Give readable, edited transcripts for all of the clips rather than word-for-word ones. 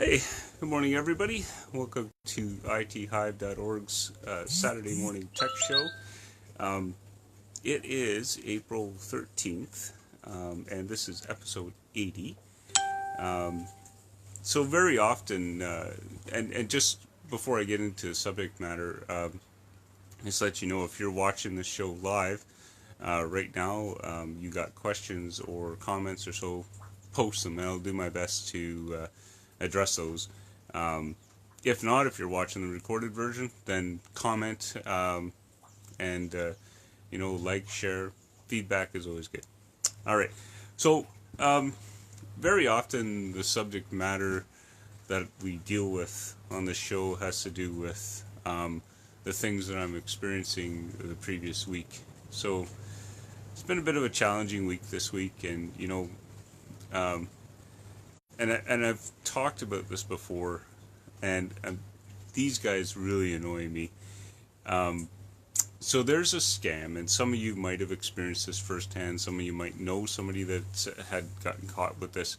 Hey, good morning, everybody. Welcome to ITHive.org's Saturday morning tech show. It is April 13th, and this is episode 80. So very often, and just before I get into the subject matter, just let you know if you're watching the show live right now, you got questions or comments or so, post them, and I'll do my best to address those. If not, if you're watching the recorded version, then comment and like, share. Feedback is always good. All right. So very often the subject matter that we deal with on the show has to do with the things that I'm experiencing the previous week. So it's been a bit of a challenging week this week, and and I've talked about this before, and these guys really annoy me. So there's a scam, and some of you might have experienced this firsthand. Some of you might know somebody that had gotten caught with this.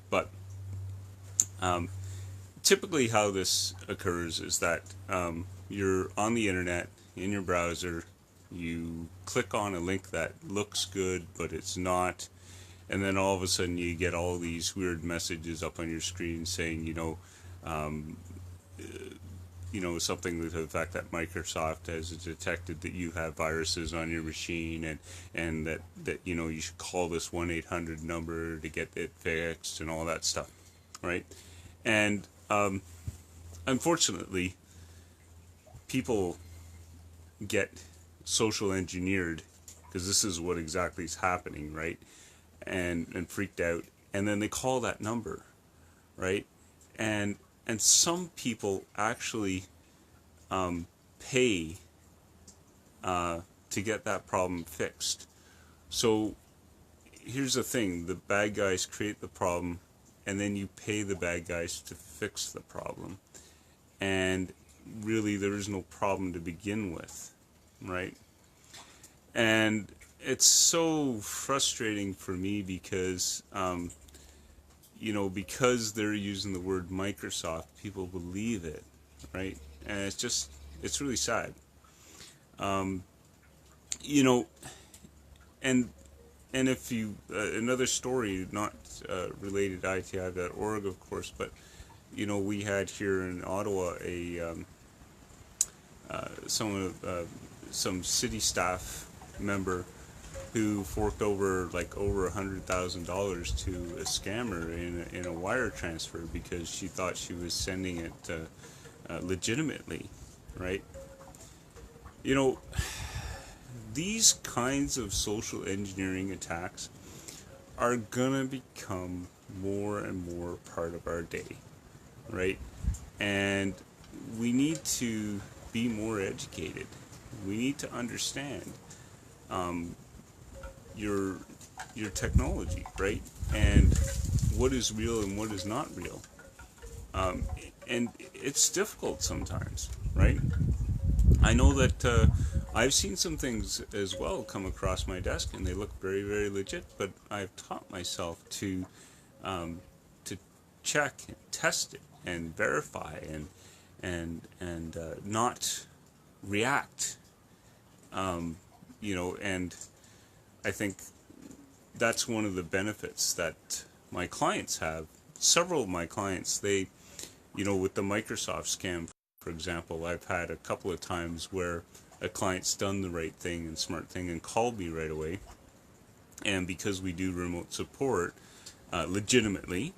But typically how this occurs is that you're on the internet, in your browser, you click on a link that looks good, but it's not. And then all of a sudden you get all these weird messages up on your screen saying, something to the fact that Microsoft has detected that you have viruses on your machine, and that you should call this 1-800 number to get it fixed and all that stuff, right? And unfortunately, people get social engineered, because this is what exactly is happening, right? And freaked out, and then they call that number, right? And some people actually pay to get that problem fixed. So here's the thing: the bad guys create the problem, and then you pay the bad guys to fix the problem. And really, there is no problem to begin with, right? And it's so frustrating for me because, because they're using the word Microsoft, people believe it, right? And it's really sad. And if you, another story, not related to ITHive.org, of course, but, we had here in Ottawa some city staff member who forked over $100,000 to a scammer in a wire transfer because she thought she was sending it legitimately, right? These kinds of social engineering attacks are gonna become more and more part of our day, right? And we need to be more educated. We need to understand your technology, right? And what is real and what is not real. And it's difficult sometimes, right? I know that I've seen some things as well come across my desk, and they look very, very legit. But I've taught myself to check and test it and verify and not react. And I think that's one of the benefits that my clients have. Several of my clients, they, with the Microsoft scam, for example, I've had a couple of times where a client's done the right thing and smart thing and called me right away. And because we do remote support legitimately,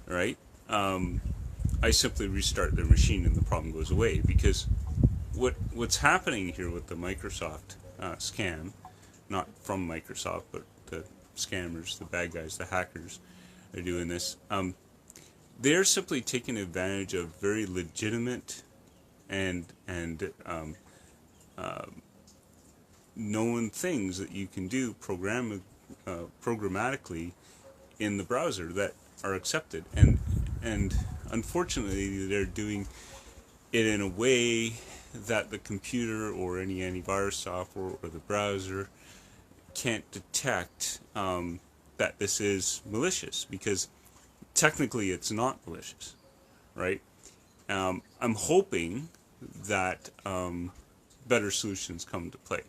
right, I simply restart their machine and the problem goes away. Because what's happening here with the Microsoft scam, not from Microsoft, but the scammers, the bad guys, the hackers are doing this. They're simply taking advantage of very legitimate and known things that you can do programmatically in the browser that are accepted, and unfortunately they're doing it in a way that the computer or any antivirus software or the browser can't detect that this is malicious, because technically it's not malicious, right? I'm hoping that better solutions come to play,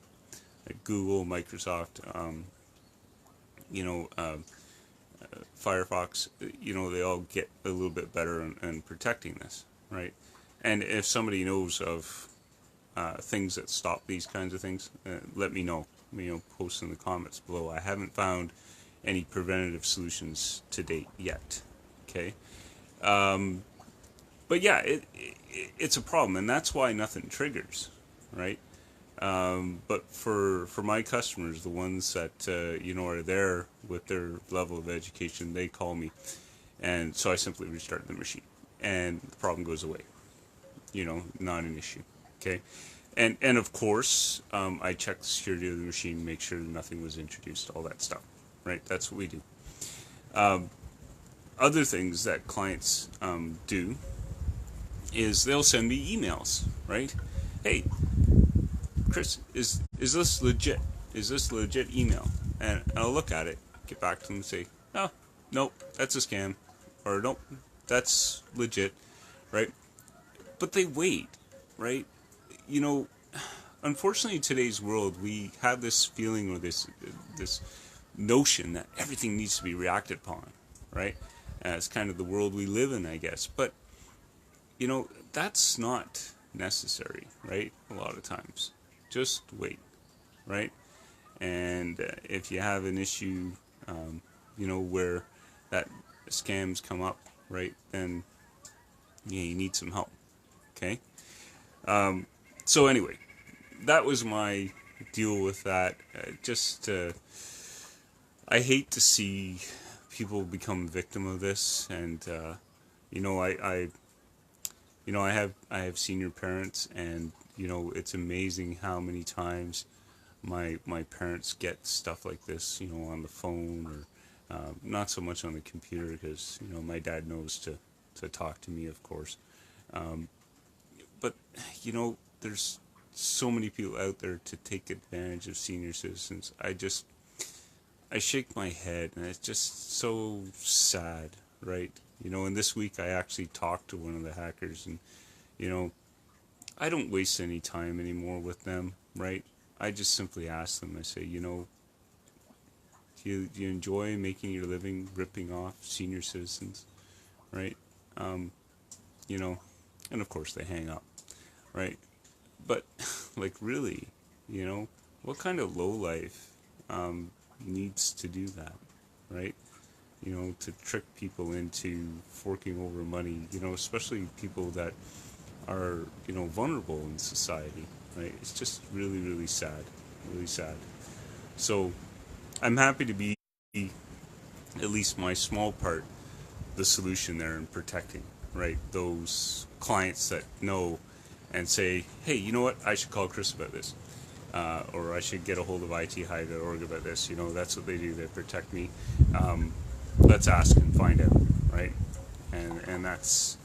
like Google, Microsoft, you know, Firefox, you know, they all get a little bit better in protecting this, right? And if somebody knows of things that stop these kinds of things, let me know. You know, post in the comments below. I haven't found any preventative solutions to date yet. Okay, but yeah, it's a problem, and that's why nothing triggers, right? But for my customers, the ones that you know are there with their level of education, they call me, and so I simply restart the machine, and the problem goes away. You know, not an issue. Okay, and of course, I check the security of the machine, make sure nothing was introduced, all that stuff. Right, that's what we do. Other things that clients do is they'll send me emails. Right, hey, Chris, is this legit? Is this legit email? And I'll look at it, get back to them and say, oh, nope, that's a scam. Or nope, that's legit, right? But they wait, right? You know, unfortunately in today's world, we have this feeling or this notion that everything needs to be reacted upon, right? It's kind of the world we live in, I guess. But, you know, that's not necessary, right? A lot of times. Just wait, right? And if you have an issue, you know, where that scams come up, right, then yeah, you need some help, okay? So anyway, that was my deal with that. I hate to see people become victim of this, and you know, I have senior parents, and you know, it's amazing how many times my parents get stuff like this, you know, on the phone or not so much on the computer because you know my dad knows to talk to me, of course. But you know, there's so many people out there to take advantage of senior citizens. I shake my head, and it's just so sad, right? You know, and this week I actually talked to one of the hackers, and you know, I don't waste any time anymore with them, right? I just simply ask them, I say, you know, do you enjoy making your living ripping off senior citizens, right? You know, and of course they hang up, right? But, like, really, you know, what kind of lowlife needs to do that, right? You know, to trick people into forking over money, you know, especially people that are, you know, vulnerable in society, right? It's just really, really sad, really sad. So I'm happy to be, at least my small part, the solution there in protecting, right? Those clients that know and say, hey, you know what? I should call Chris about this. Or I should get a hold of ITHive.org about this. You know, that's what they do. They protect me. Let's ask and find out, right? And that's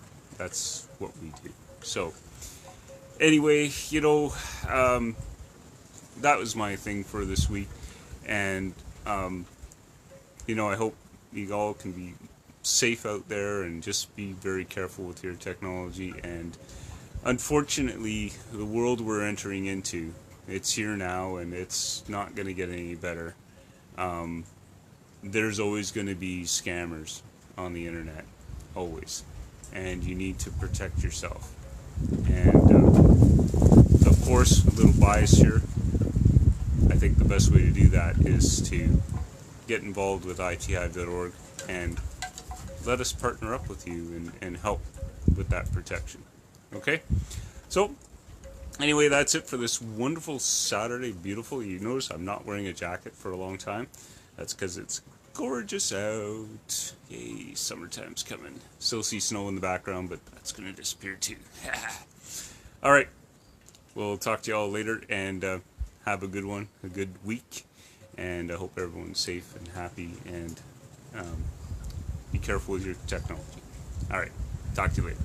what we do. So anyway, you know, that was my thing for this week. And, you know, I hope you all can be safe out there and just be very careful with your technology. And unfortunately, the world we're entering into, it's here now, and it's not going to get any better. There's always going to be scammers on the internet, always, and you need to protect yourself. And of course, a little bias here. I think the best way to do that is to get involved with ITHive.org and let us partner up with you and help with that protection. Okay? So, anyway, that's it for this wonderful Saturday. Beautiful. You notice I'm not wearing a jacket for a long time. That's because it's gorgeous out. Yay, summertime's coming. Still see snow in the background, but that's going to disappear too. All right. We'll talk to you all later, and have a good one, a good week. And I hope everyone's safe and happy, and be careful with your technology. All right. Talk to you later.